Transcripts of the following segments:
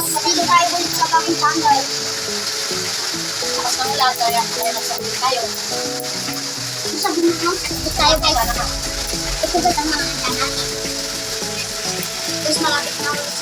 Matilo tayo ulit sa bagong tanggal. Tapos nang wala tayo, nagsabi tayo. Sabi mo, sabi tayo guys. Ito ba ang mga handa natin? Tapos malapit na ulit.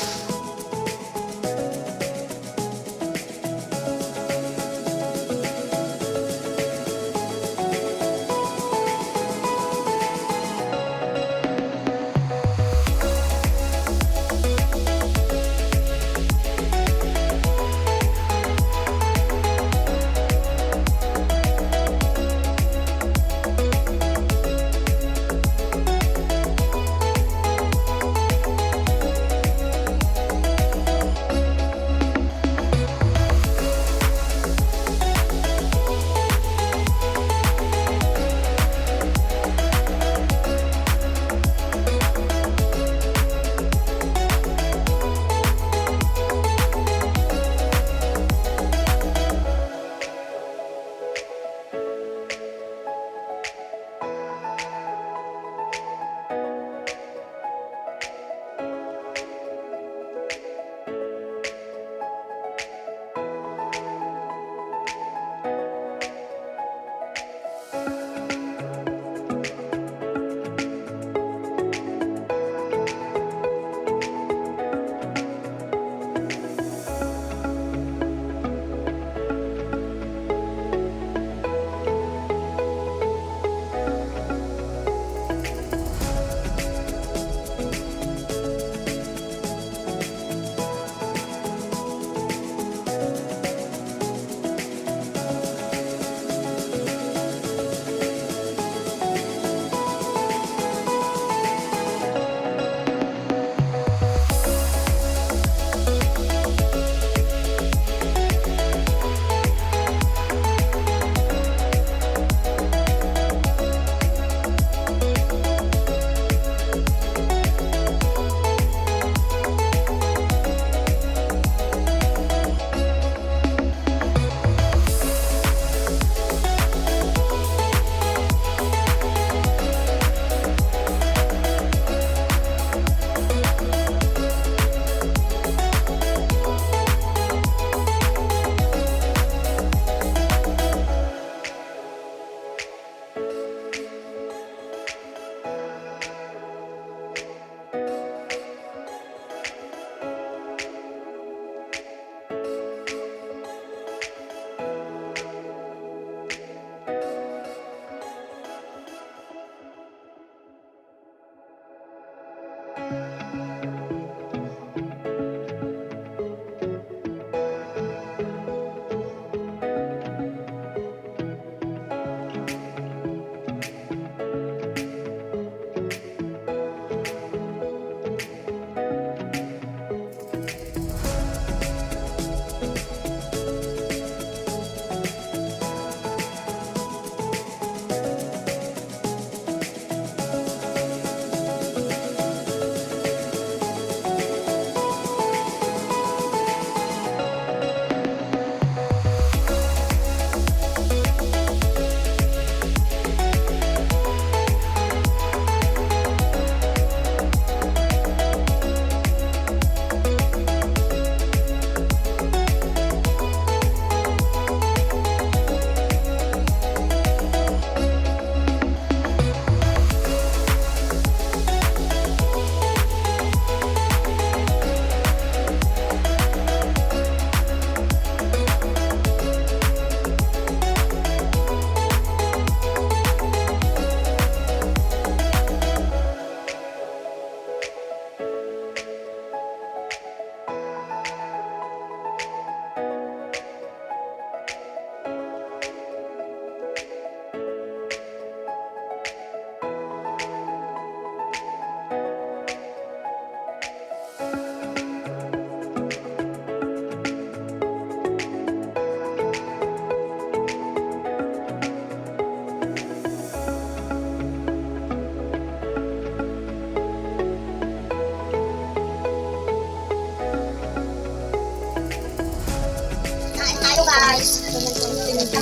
guys.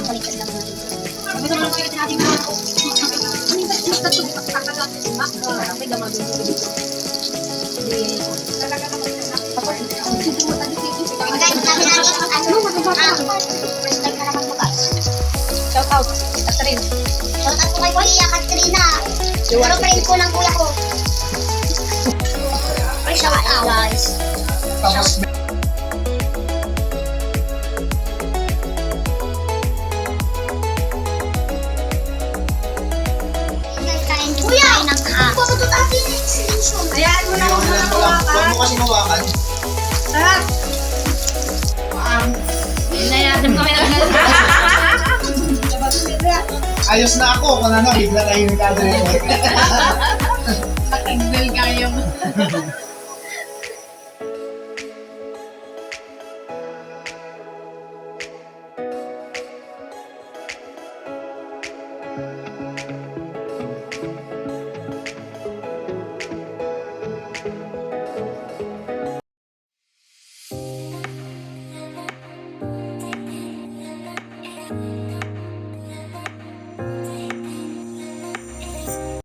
Balikan lang natin. Kami naman kayo natin mga ako. May gamagin ko dito. Talaga naman. Tapos, ang sito mo tadi dito. First time na naman ko guys. Shout out, Catherine. Shout out po kay Kuya Katrina. Pero friend ko lang kuya ko. Shout out guys. Tapos, Kuya! Pagkakot natin yung extension. Ayan mo na ako huwag mo kasi mawakan. Ha? Inayatim kami ng Ayos na ako, kung ano, bigla tayo nagkagaling. Matagdal kayo.